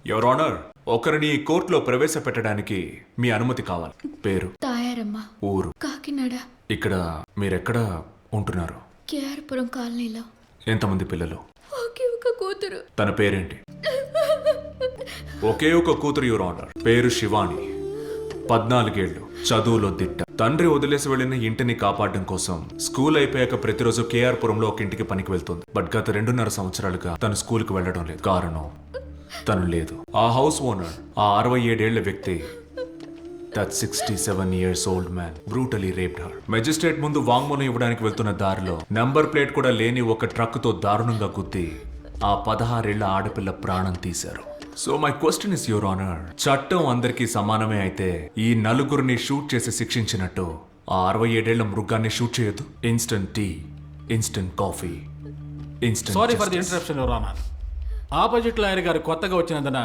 Your honour, ఒకరిని కోర్టులో ప్రవేశపెట్టడానికి మీ అనుమతి కావాలి. పేరు? తాయారమ్మ. ఊరు? కాకినాడ. ఇక్కడ మీరెక్కడ ఉంటున్నారు? కేఆర్పురం కాలనీలో. ఎంతమంది పిల్లలు? ఒకే ఒక కూతురు. తన పేరేంటి? ఒకే ఒక కూతురు యువర్ ఆనర్, పేరు శివాని. 14 ఏళ్ళు, చదువులో దిట్ట. తండ్రి వదిలేసి వెళ్లిన ఇంటిని కాపాడడం కోసం స్కూల్ అయిపోయాక ప్రతిరోజు కేఆర్పురంలో ఒక ఇంటికి పనికి వెళ్తుంది. బట్ గత 2.5 సంవత్సరాలుగా తను స్కూల్కి వెళ్లడం లేదు. కారణం తను లేదు. ఆ హౌస్ ఓనర్, ఆ 67 ఏళ్ల వ్యక్తి, that 67 years old man brutally raped her. Magistrate ముందు వాంగ్మూలం ఇవ్వడానికి వెళ్తున్న దారిలో నంబర్ ప్లేట్ కూడా లేని ఒక ట్రక్కుతో దారుణంగా గుద్ది ఆ 16 ఏళ్ల ఆడపిల్ల ప్రాణం తీశారు. So my question is your honour, చట్టం అందరికీ సమానమే అయితే ఈ నలుగురిని షూట్ చేసి శిక్షించినట్టు ఆ 67 ఏళ్ల మృగాన్ని షూట్ చేయొద్దు. Instant tea, instant coffee, instant. Sorry for the interruption your honour. Opposite lawyer గారు కొత్తగా వచ్చినందున